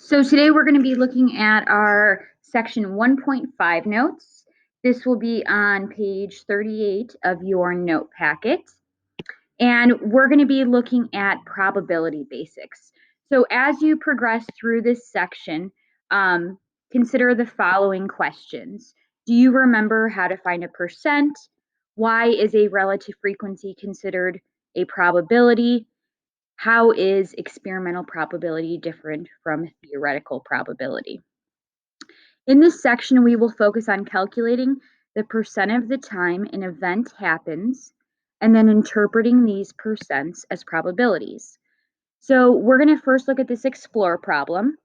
So today we're going to be looking at our section 1.5 notes. This will be on page 38 of your note packet. And we're going to be looking at probability basics. So as you progress through this section, consider the following questions. Do you remember how to find a percent? Why is a relative frequency considered a probability? How is experimental probability different from theoretical probability? In this section, we will focus on calculating the percent of the time an event happens and then interpreting these percents as probabilities. So we're going to first look at this explore problem.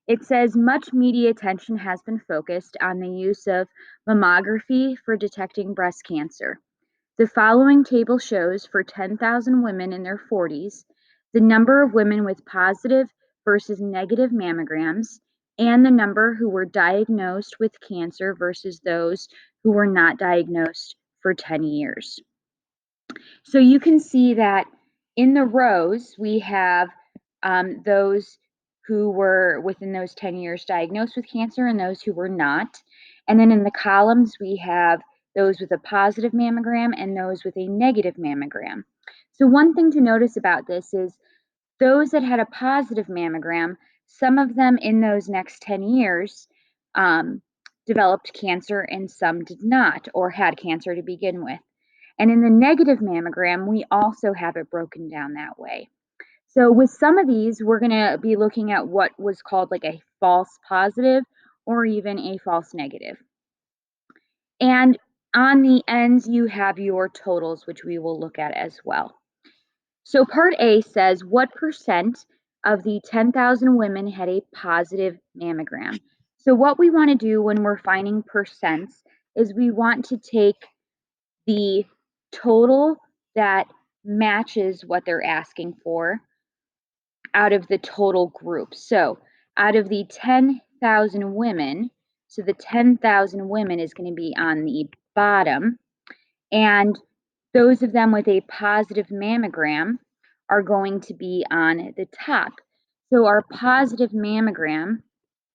It says much media attention has been focused on the use of mammography for detecting breast cancer. The following table shows for 10,000 women in their 40s the number of women with positive versus negative mammograms and the number who were diagnosed with cancer versus those who were not diagnosed for 10 years. So you can see that in the rows we have those who were within those 10 years diagnosed with cancer and those who were not. And then in the columns we have those with a positive mammogram and those with a negative mammogram. So one thing to notice about this is those that had a positive mammogram, some of them in those next 10 years developed cancer and some did not or had cancer to begin with. And in the negative mammogram, we also have it broken down that way. So with some of these, we're going to be looking at what was called like a false positive or even a false negative. And on the ends, you have your totals, which we will look at as well. So part A says, what percent of the 10,000 women had a positive mammogram? So what we want to do when we're finding percents is we want to take the total that matches what they're asking for out of the total group. So out of the 10,000 women, so the 10,000 women is going to be on the bottom, and those of them with a positive mammogram are going to be on the top. So our positive mammogram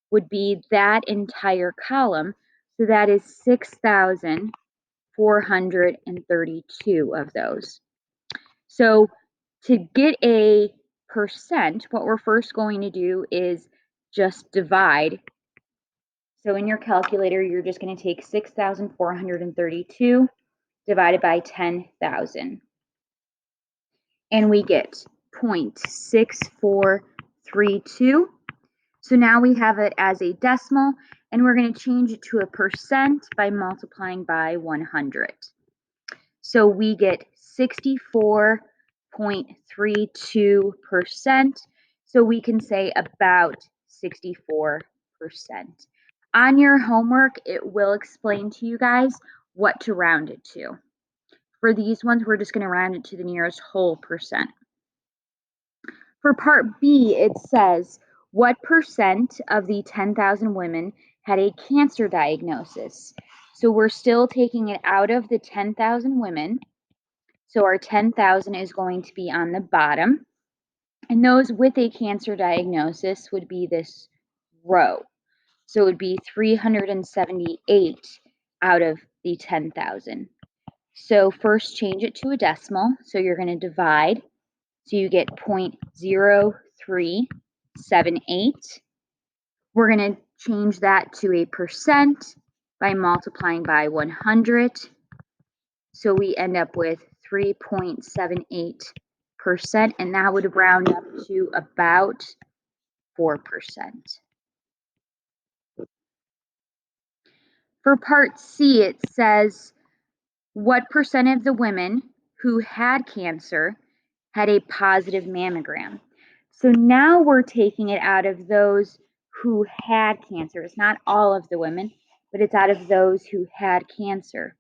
would be that entire column. So that is 6,432 of those. So to get a percent, what we're first going to do is just divide. So in your calculator, you're just going to take 6,432 divided by 10,000. And we get 0.6432. So now we have it as a decimal, and we're going to change it to a percent by multiplying by 100. So we get 64.32%. So we can say about 64%. On your homework, it will explain to you guys what to round it to. For these ones, we're just going to round it to the nearest whole percent. For part B, it says, what percent of the 10,000 women had a cancer diagnosis? So we're still taking it out of the 10,000 women. So our 10,000 is going to be on the bottom. And those with a cancer diagnosis would be this row. So it would be 378 out of the 10,000. So first change it to a decimal. So you're going to divide. So you get 0.0378. We're going to change that to a percent by multiplying by 100. So we end up with 3.78%, and that would round up to about 4%. For part C, it says, what percent of the women who had cancer had a positive mammogram? So now we're taking it out of those who had cancer. It's not all of the women, but it's out of those who had cancer.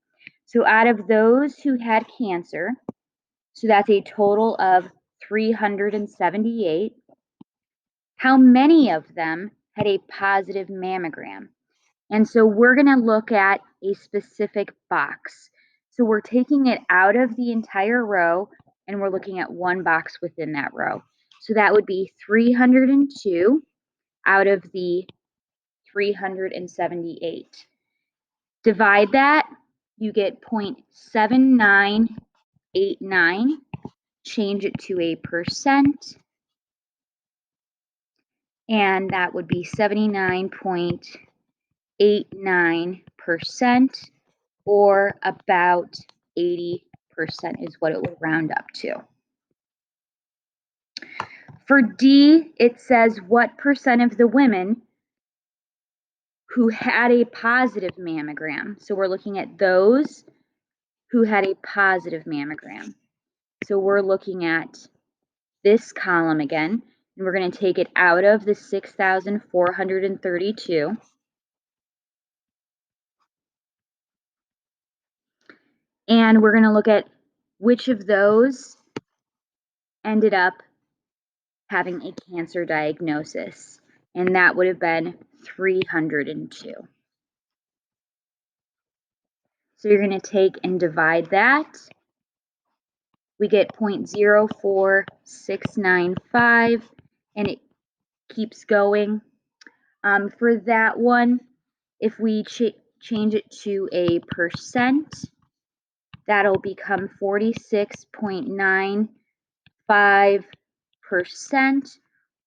So out of those who had cancer, so that's a total of 378. How many of them had a positive mammogram? And so we're going to look at a specific box. So we're taking it out of the entire row and we're looking at one box within that row. So that would be 302. out of the 378. Divide that, you get 0.7989. Change it to a percent, and that would be 79.89%, or about 80% is what it will round up to. For D, it says what percent of the women who had a positive mammogram. So we're looking at those who had a positive mammogram. So we're looking at this column again, and we're going to take it out of the 6,432. And we're going to look at which of those ended up having a cancer diagnosis. And that would have been 302. So you're going to take and divide that. We get 0.04695, and it keeps going. For that one, if we change it to a percent, that'll become 46.95%,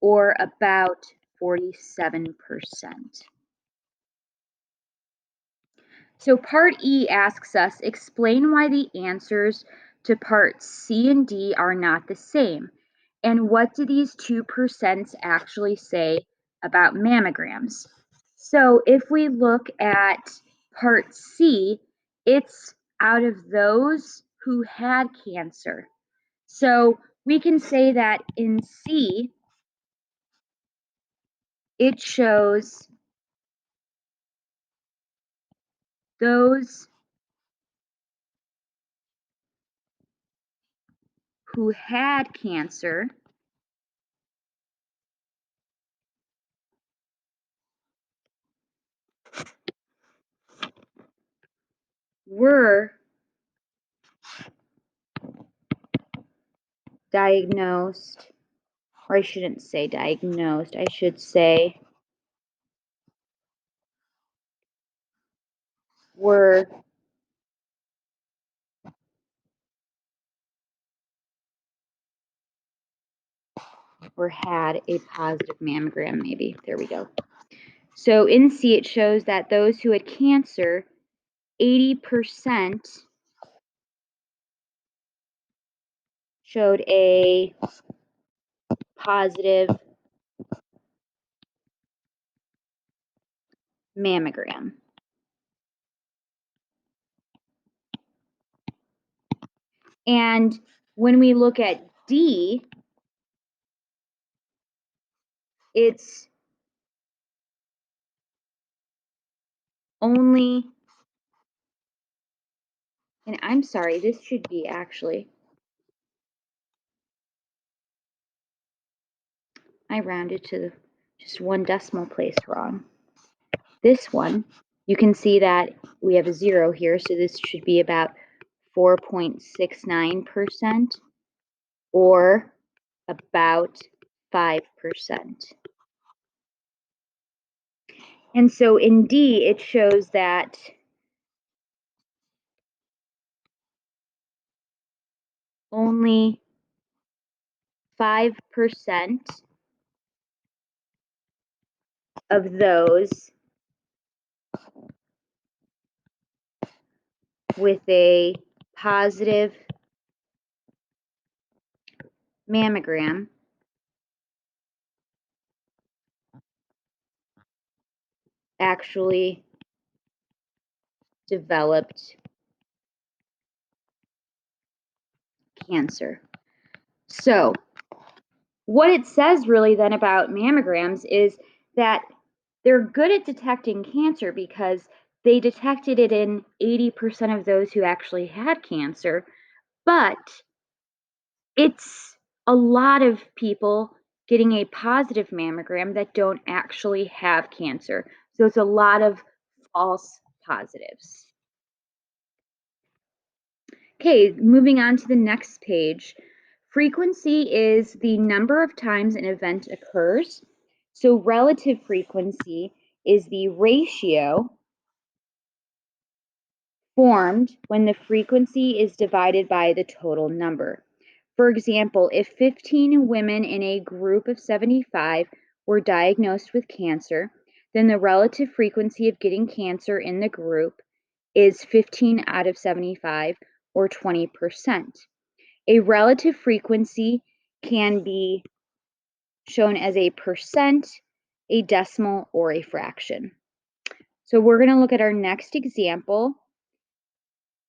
or about 47%. So part E asks us, explain why the answers to parts C and D are not the same. And what do these 2% actually say about mammograms? So if we look at part C, it's out of those who had cancer. So we can say that in C, it shows those who had cancer were diagnosed, or I shouldn't say diagnosed, I should say were or had a positive mammogram, maybe. There we go. So in C, it shows that those who had cancer, 80% showed a positive mammogram. And when we look at D, it's only, and I'm sorry, this should be actually, I rounded to just one decimal place wrong. This one, you can see that we have a 0 here, so this should be about 4.69%, or about 5%. And so in D, it shows that only 5% of those with a positive mammogram actually developed cancer. So what it says really then about mammograms is that they're good at detecting cancer because they detected it in 80% of those who actually had cancer, but it's a lot of people getting a positive mammogram that don't actually have cancer. So it's a lot of false positives. Okay, moving on to the next page. Frequency is the number of times an event occurs. So relative frequency is the ratio formed when the frequency is divided by the total number. For example, if 15 women in a group of 75 were diagnosed with cancer, then the relative frequency of getting cancer in the group is 15 out of 75, or 20%. A relative frequency can be shown as a percent, a decimal, or a fraction. So we're going to look at our next example.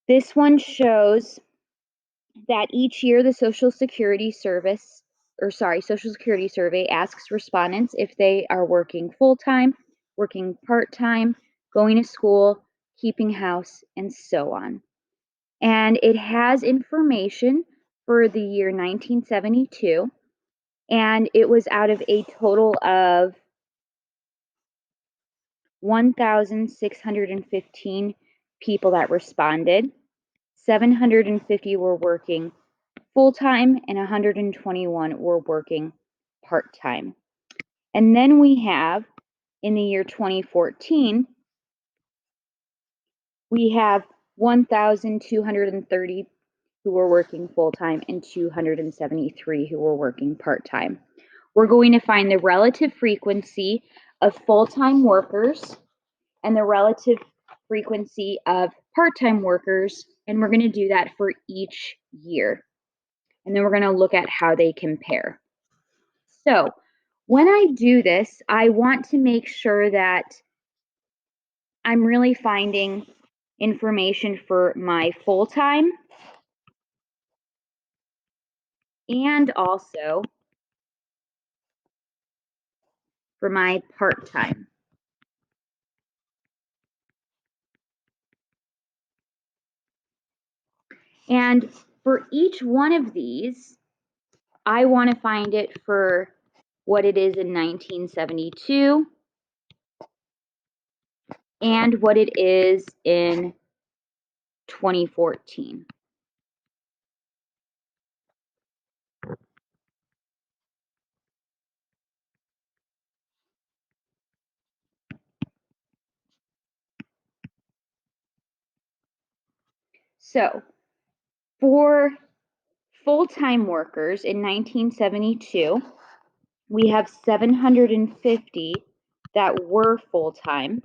This one shows that each year the Social Security Survey asks respondents if they are working full-time, working part-time, going to school, keeping house, and so on. And it has information for the year 1972, and it was out of a total of 1,615 people that responded. 750 were working full-time and 121 were working part-time. And then we have, in the year 2014, we have 1,230 who were working full-time and 273 who were working part-time. We're going to find the relative frequency of full-time workers and the relative frequency of part-time workers, and we're going to do that for each year. And then we're going to look at how they compare. So when I do this, I want to make sure that I'm really finding information for my full-time and also for my part-time. And for each one of these, I want to find it for what it is in 1972 and what it is in 2014. So for full-time workers in 1972, we have 750 that were full-time,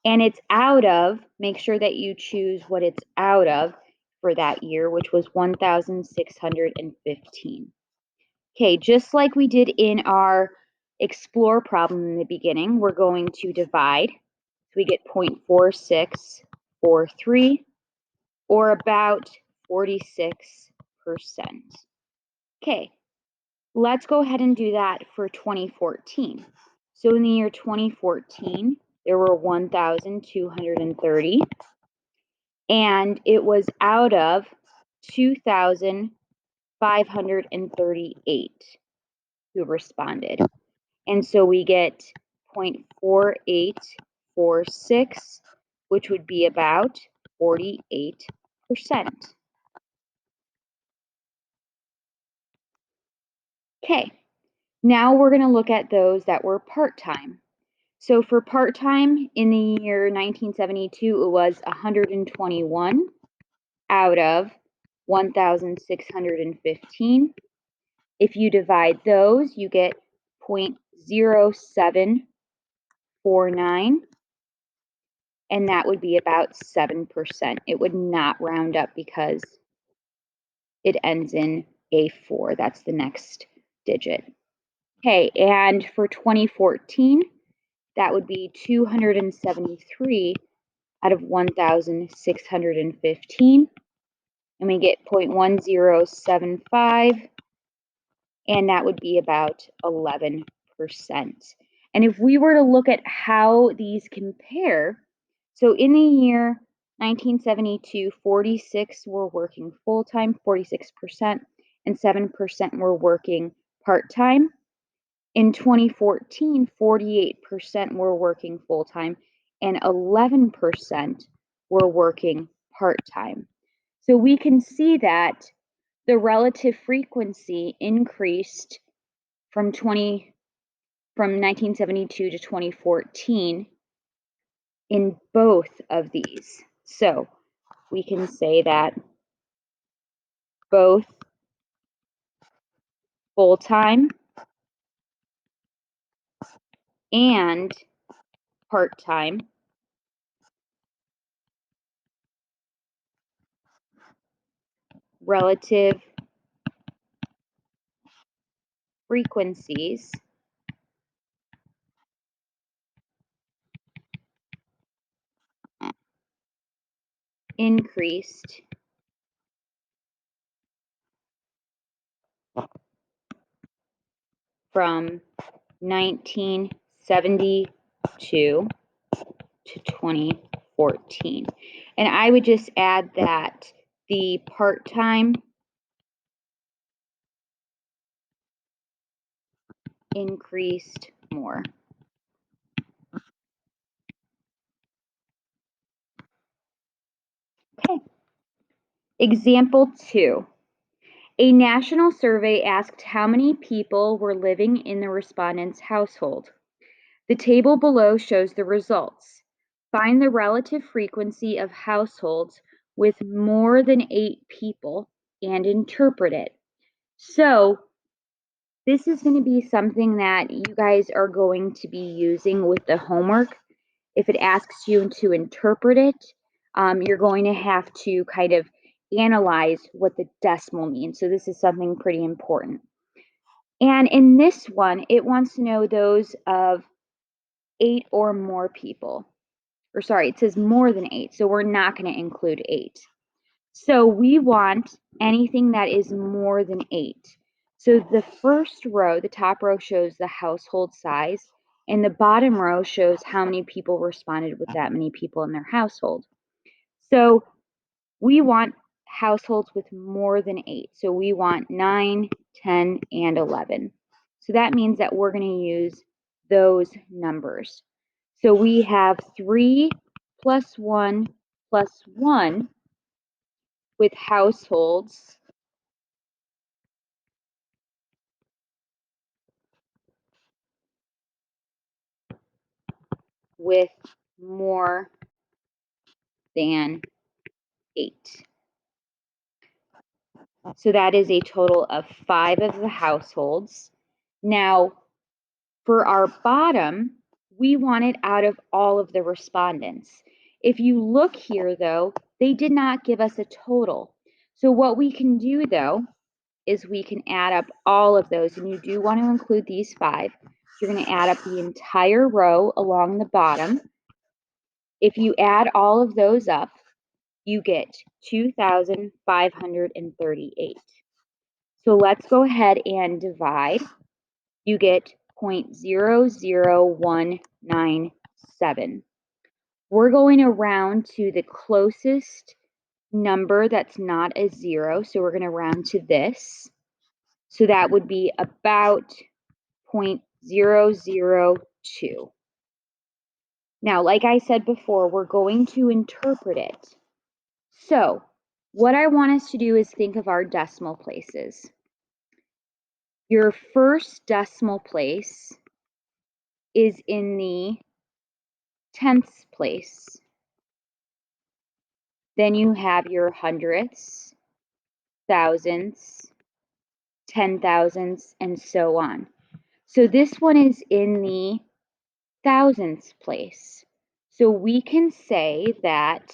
and it's out of, make sure that you choose what it's out of for that year, which was 1,615. Okay, just like we did in our explore problem in the beginning, we're going to divide. So we get 0.4643, or about 46%. Okay, let's go ahead and do that for 2014. So in the year 2014, there were 1,230, and it was out of 2,538 who responded. And so we get 0.4846, which would be about 48%. Okay, now we're going to look at those that were part-time. So for part-time in the year 1972, it was 121 out of 1,615. If you divide those, you get 0.0749, and that would be about 7%. It would not round up because it ends in A4. That's the next digit. Okay, and for 2014, that would be 273 out of 1,615, and we get 0.1075, and that would be about 11%. And if we were to look at how these compare, so in the year 1972, 46 were working full-time, 46%, and 7% were working part-time. In 2014, 48% were working full-time and 11% were working part-time. So we can see that the relative frequency increased from from 1972 to 2014 in both of these. So we can say that both full-time and part-time relative frequencies increased from 1972 to 2014. And I would just add that the part-time increased more. Okay. Example 2. A national survey asked how many people were living in the respondent's household. The table below shows the results. Find the relative frequency of households with more than 8 people and interpret it. So this is going to be something that you guys are going to be using with the homework. If it asks you to interpret it, you're going to have to kind of analyze what the decimal means. So this is something pretty important. And in this one, it wants to know those of 8 or more people. Or sorry, it says more than 8, so we're not going to include 8. So we want anything that is more than 8. So the first row, the top row, shows the household size, and the bottom row shows how many people responded with that many people in their household. So we want households with more than 8. So we want 9, 10, and 11. So that means that we're going to use those numbers. So we have 3 plus 1 plus 1 with households with more than 8. So that is a total of 5 of the households. Now, for our bottom, we want it out of all of the respondents. If you look here, though, they did not give us a total. So what we can do, though, is we can add up all of those, and you do want to include these 5. You're going to add up the entire row along the bottom. If you add all of those up, you get 2,538. So let's go ahead and divide. You get 0.00197. We're going to round to the closest number that's not a 0, so we're going to round to this. So that would be about 0.002. Now, like I said before, we're going to interpret it. So what I want us to do is think of our decimal places. Your first decimal place is in the tenths place. Then you have your hundredths, thousandths, 10,000ths, and so on. So this one is in the thousandths place. So we can say that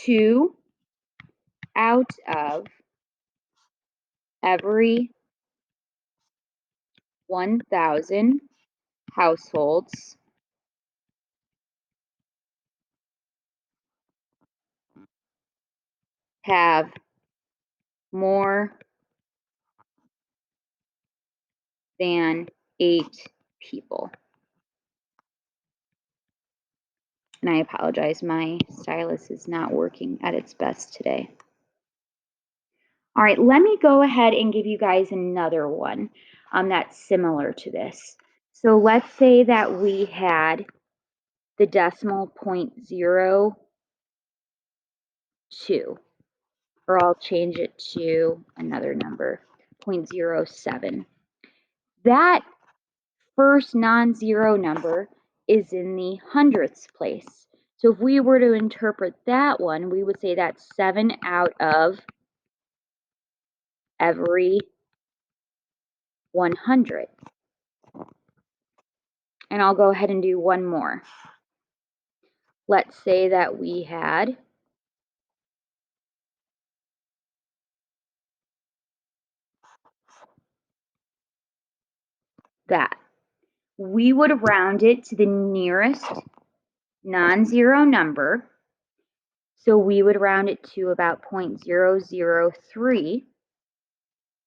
2 out of every 1,000 households have more than 8 people. And I apologize, my stylus is not working at its best today. All right, let me go ahead and give you guys another one that's similar to this. So let's say that we had the decimal 0.02, or I'll change it to another number, 0.07. That first non-zero number is in the hundredths place. So if we were to interpret that one, we would say that's 7 out of every 100. And I'll go ahead and do one more. Let's say that we had that. We would round it to the nearest non-zero number. So we would round it to about 0.003.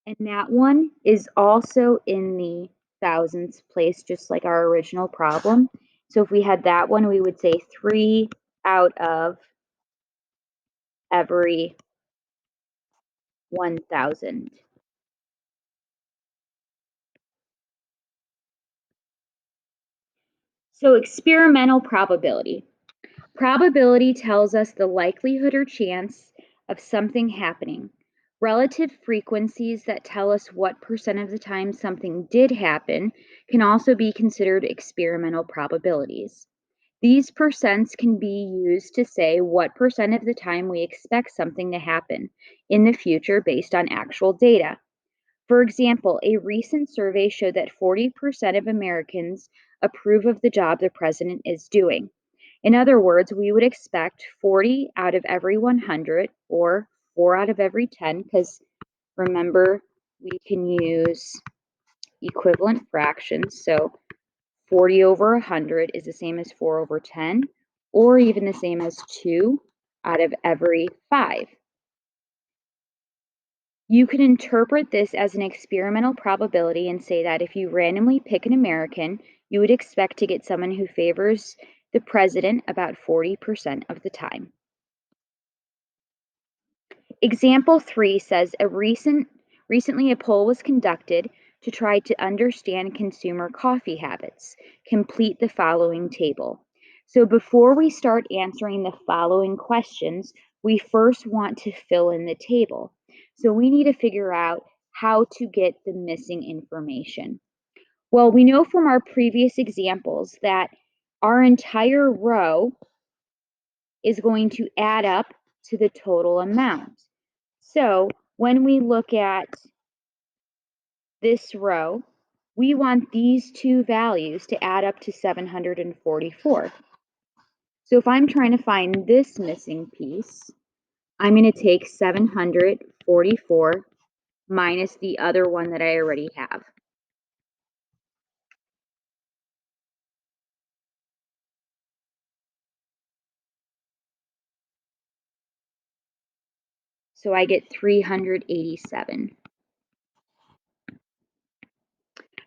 And that one is also in the thousandths place, just like our original problem. So if we had that one, we would say 3 out of every 1,000. So experimental probability. Probability tells us the likelihood or chance of something happening. Relative frequencies that tell us what percent of the time something did happen can also be considered experimental probabilities. These percents can be used to say what percent of the time we expect something to happen in the future based on actual data. For example, a recent survey showed that 40% of Americans approve of the job the president is doing. In other words, we would expect 40 out of every 100 or 4 out of every 10, because remember, we can use equivalent fractions. So 40 over 100 is the same as 4 over 10, or even the same as 2 out of every 5. You can interpret this as an experimental probability and say that if you randomly pick an American, you would expect to get someone who favors the president about 40% of the time. Example 3 says recently a poll was conducted to try to understand consumer coffee habits. Complete the following table. So before we start answering the following questions, we first want to fill in the table. So we need to figure out how to get the missing information. Well, we know from our previous examples that our entire row is going to add up to the total amount. So when we look at this row, we want these two values to add up to 744. So if I'm trying to find this missing piece, I'm going to take 744 minus the other one that I already have. So I get 387.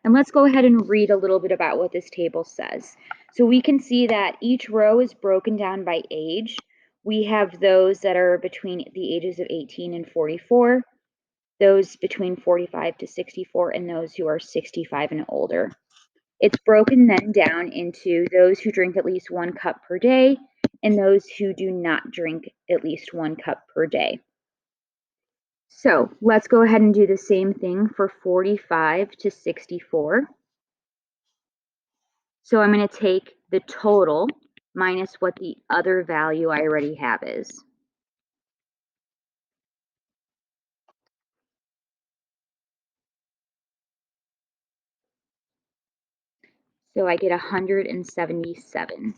And let's go ahead and read a little bit about what this table says. So we can see that each row is broken down by age. We have those that are between the ages of 18 and 44, those between 45 to 64, and those who are 65 and older. It's broken then down into those who drink at least 1 cup per day and those who do not drink at least 1 cup per day. So let's go ahead and do the same thing for 45 to 64. So I'm going to take the total minus what the other value I already have is. So I get 177.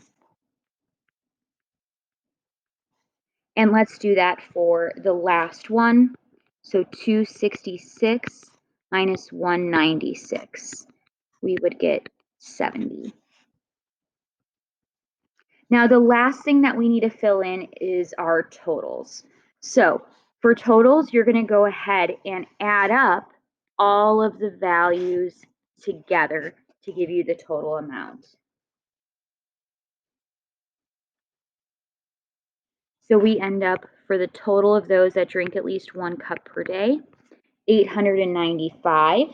And let's do that for the last one. So 266 minus 196. We would get 70. Now the last thing that we need to fill in is our totals. So for totals, you're going to go ahead and add up all of the values together to give you the total amount. So we end up, for the total of those that drink at least 1 cup per day, 895.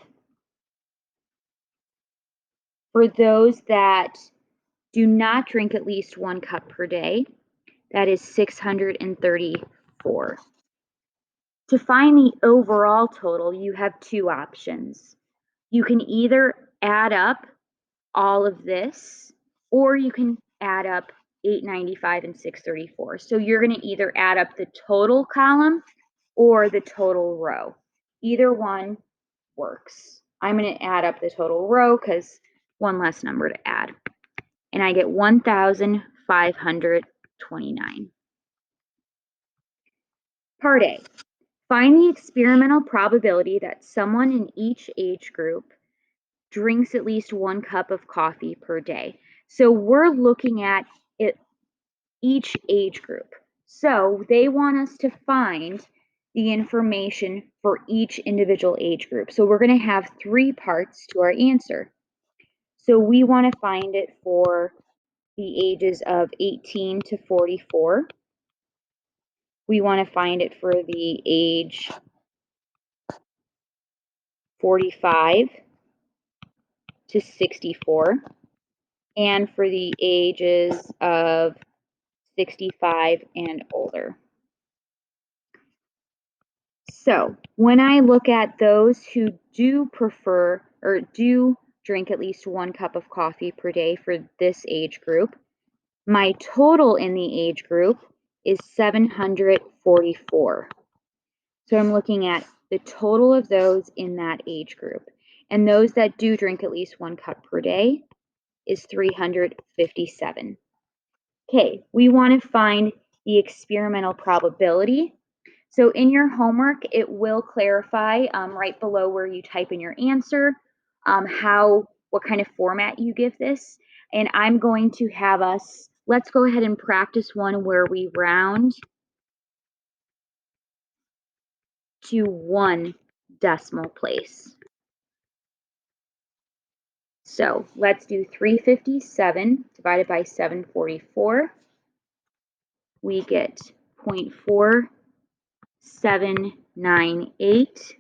For those that do not drink at least 1 cup per day, that is 634. To find the overall total, you have two options. You can either add up all of this, or you can add up 895 and 634. So you're going to either add up the total column or the total row. Either one works. I'm going to add up the total row because one less number to add. And I get 1,529. Part A. Find the experimental probability that someone in each age group drinks at least 1 cup of coffee per day. So we're looking at it, each age group. So they want us to find the information for each individual age group. So we're going to have 3 parts to our answer. So we want to find it for the ages of 18 to 44. We want to find it for the age 45 to 64, and for the ages of 65 and older. So when I look at those who do prefer or do drink at least 1 cup of coffee per day for this age group, my total in the age group is 744. So I'm looking at the total of those in that age group. And those that do drink at least 1 cup per day is 357. Okay, we want to find the experimental probability. So in your homework, it will clarify right below where you type in your answer, what kind of format you give this. And I'm going to have us, let's go ahead and practice one where we round to 1 decimal place. So let's do 357 divided by 744. We get 0.4798.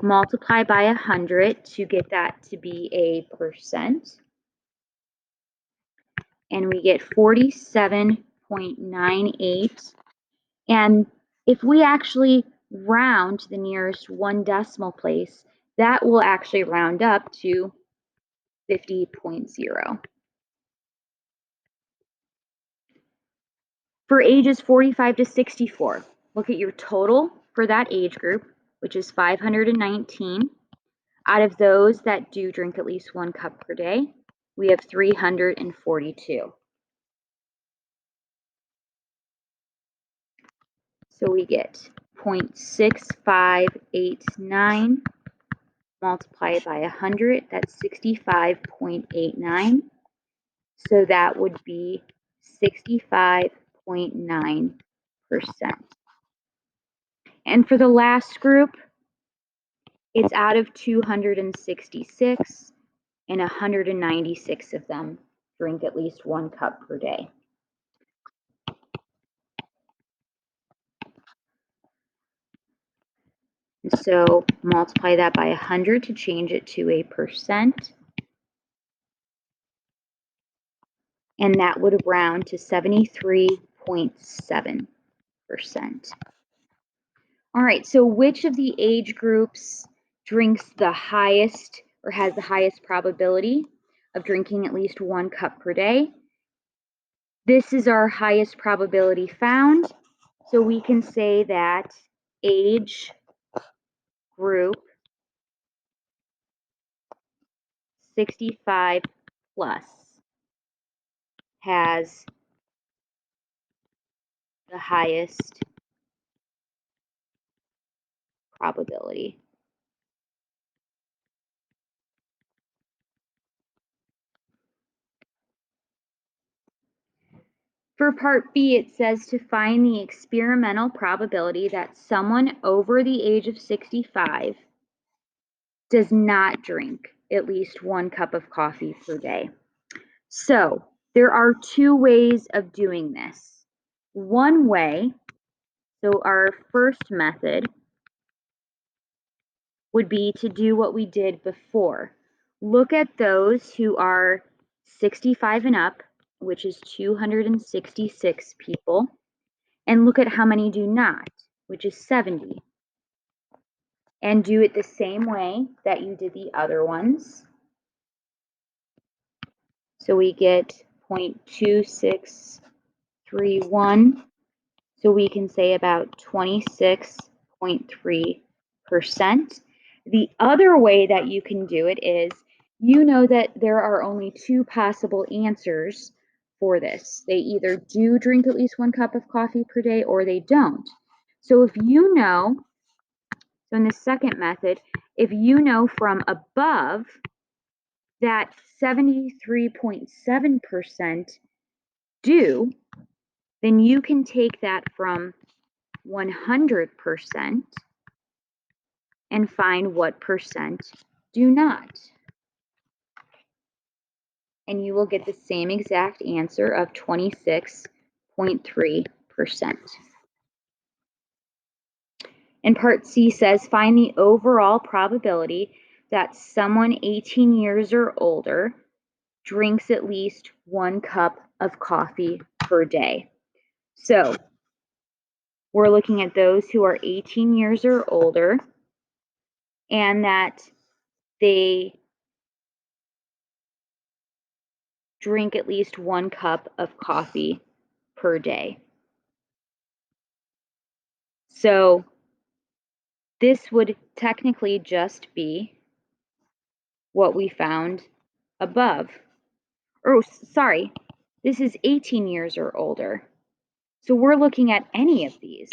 Multiply by 100 to get that to be a percent. And we get 47.98. And if we actually round to the nearest 1 decimal place, that will actually round up to 50.0. For ages 45 to 64, look at your total for that age group, which is 519. Out of those that do drink at least 1 cup per day, we have 342. So we get 0.6589 multiplied by 100, that's 65.89. So that would be 65.9%. And for the last group, it's out of 266, and 196 of them drink at least 1 cup per day. So multiply that by 100 to change it to a percent. And that would round to 73.7%. All right, so which of the age groups drinks the highest or has the highest probability of drinking at least 1 cup per day? This is our highest probability found. So we can say that age group 65 plus has the highest probability. For part B, it says to find the experimental probability that someone over the age of 65 does not drink at least 1 cup of coffee per day. So there are 2 ways of doing this. One way, so our first method, would be to do what we did before. Look at those who are 65 and up, which is 266 people, and look at how many do not, which is 70. and do it the same way that you did the other ones. So we get 0.2631. So we can say about 26.3%. The other way that you can do it is, you know that there are only two possible answers for this. They either do drink at least 1 cup of coffee per day or they don't. So if you know, so in the second method, if you know from above that 73.7% do, then you can take that from 100% and find what percent do not. And you will get the same exact answer of 26.3%. And part C says, find the overall probability that someone 18 years or older drinks at least 1 cup of coffee per day. So we're looking at those who are 18 years or older and that they drink at least 1 cup of coffee per day. So this would technically just be what we found above. Oh, sorry, this is 18 years or older. So we're looking at any of these.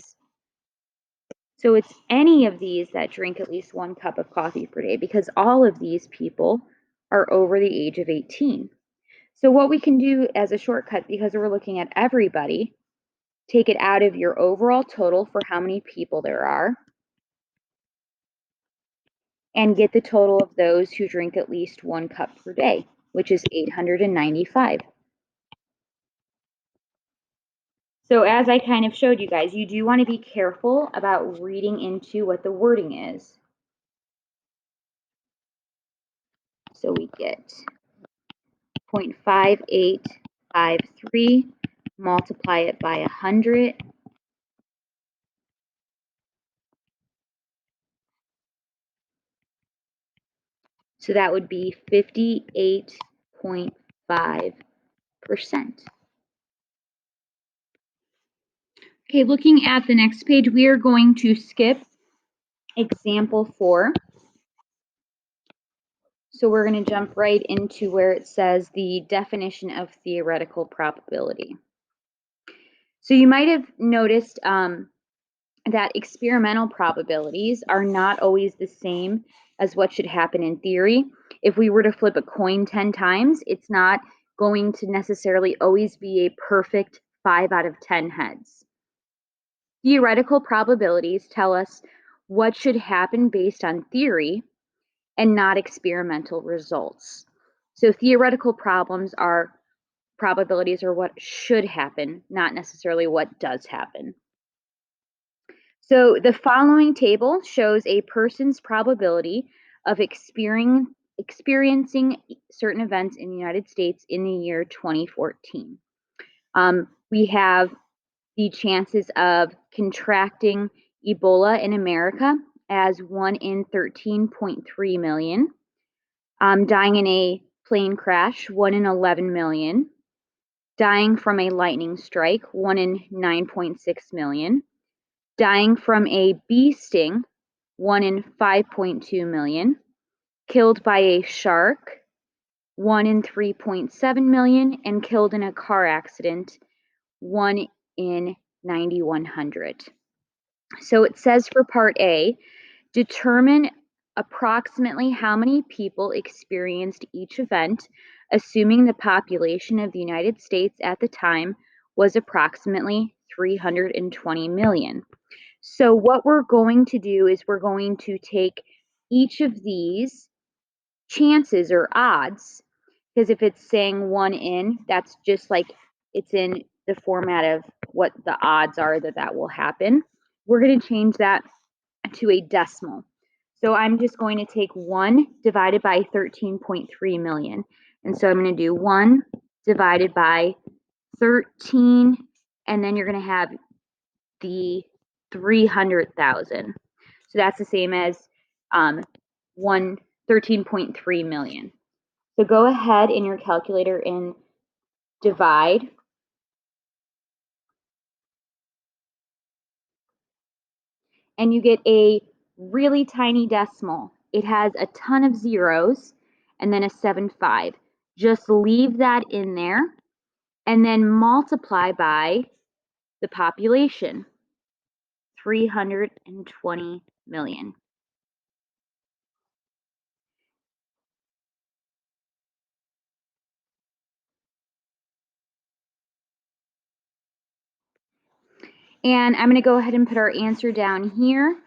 So it's any of these that drink at least 1 cup of coffee per day, because all of these people are over the age of 18. So what we can do as a shortcut, because we're looking at everybody, take it out of your overall total for how many people there are, and get the total of those who drink at least 1 cup per day, which is 895. So as I kind of showed you guys, you do want to be careful about reading into what the wording is. So we get 0.5853, multiply it by 100. So that would be 58.5%. Okay, looking at the next page, we are going to skip example 4. So we're going to jump right into where it says the definition of theoretical probability. So you might have noticed that experimental probabilities are not always the same as what should happen in theory. If we were to flip a coin 10 times, it's not going to necessarily always be a perfect 5 out of 10 heads. Theoretical probabilities tell us what should happen based on theory and not experimental results. So theoretical probabilities are what should happen, not necessarily what does happen. So the following table shows a person's probability of experiencing certain events in the United States in the year 2014. We have the chances of contracting Ebola in America as 1 in 13.3 million, dying in a plane crash, 1 in 11 million, dying from a lightning strike, 1 in 9.6 million, dying from a bee sting, 1 in 5.2 million, killed by a shark, 1 in 3.7 million, and killed in a car accident, 1 in 9,100. So it says for part A, determine approximately how many people experienced each event, assuming the population of the United States at the time was approximately 320 million. So what we're going to do is we're going to take each of these chances or odds, because if it's saying 1 in, that's just like it's in the format of what the odds are that will happen. We're going to change that to a decimal. So I'm just going to take 1 divided by 13.3 million. And so I'm going to do 1 divided by 13, and then you're going to have the 300,000. So that's the same as 13.3 million. So go ahead in your calculator and divide. And you get a really tiny decimal. It has a ton of zeros and then a 7.5. Just leave that in there and then multiply by the population, 320 million. And I'm going to go ahead and put our answer down here.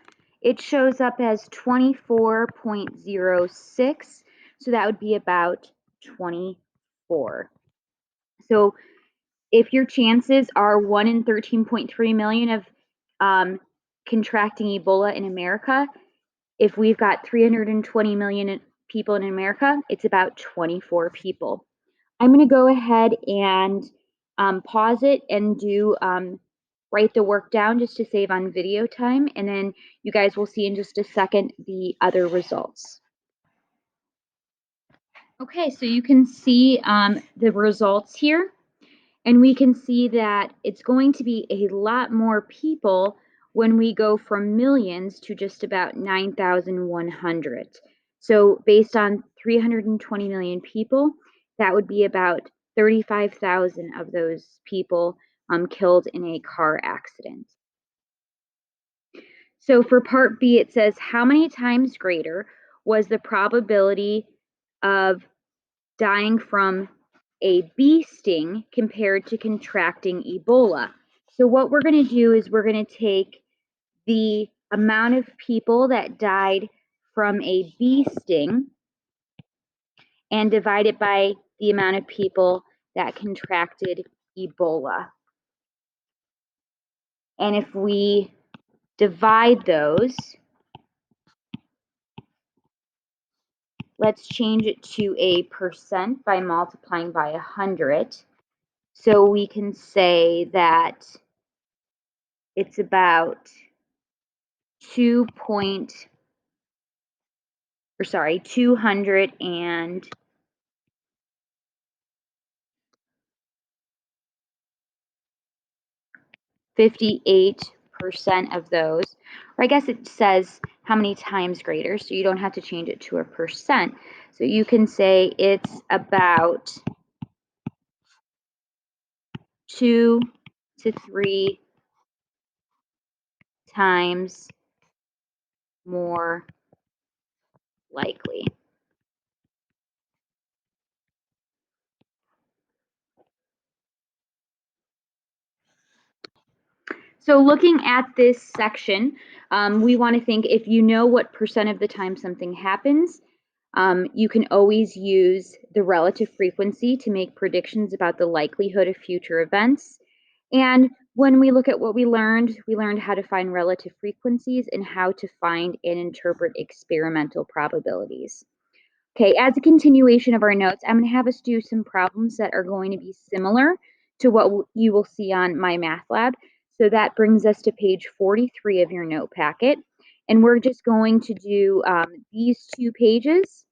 It shows up as 24.06, so that would be about 24. So if your chances are 1 in 13.3 million of contracting Ebola in America, if we've got 320 million people in America, it's about 24 people. I'm going to go ahead and pause it and do write the work down just to save on video time, and then you guys will see in just a second the other results. Okay, so you can see the results here, and we can see that it's going to be a lot more people when we go from millions to just about 9,100. So based on 320 million people, that would be about 35,000 of those people killed in a car accident. So for part B, it says, how many times greater was the probability of dying from a bee sting compared to contracting Ebola? So what we're going to do is we're going to take the amount of people that died from a bee sting and divide it by the amount of people that contracted Ebola. And if we divide those, let's change it to a percent by multiplying by 100. So we can say that it's about 258% of those, or I guess it says how many times greater, so you don't have to change it to a percent. So you can say it's about 2 to 3 times more likely. So looking at this section, we want to think if you know what percent of the time something happens, you can always use the relative frequency to make predictions about the likelihood of future events. And when we look at what we learned how to find relative frequencies and how to find and interpret experimental probabilities. Okay, as a continuation of our notes, I'm going to have us do some problems that are going to be similar to what you will see on My Math Lab. So that brings us to page 43 of your note packet. And we're just going to do these 2 pages.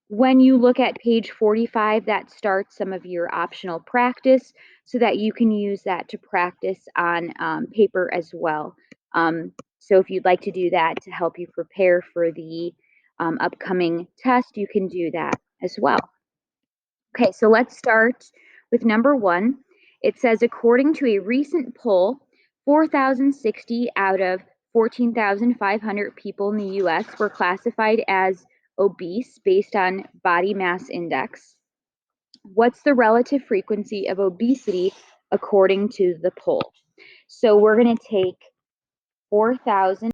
When you look at page 45, that starts some of your optional practice so that you can use that to practice on paper as well. So if you'd like to do that to help you prepare for the upcoming test, you can do that as well. Okay, so let's start with number 1. It says, according to a recent poll, 4,060 out of 14,500 people in the U.S. were classified as obese based on body mass index. What's the relative frequency of obesity according to the poll? So we're going to take 4,000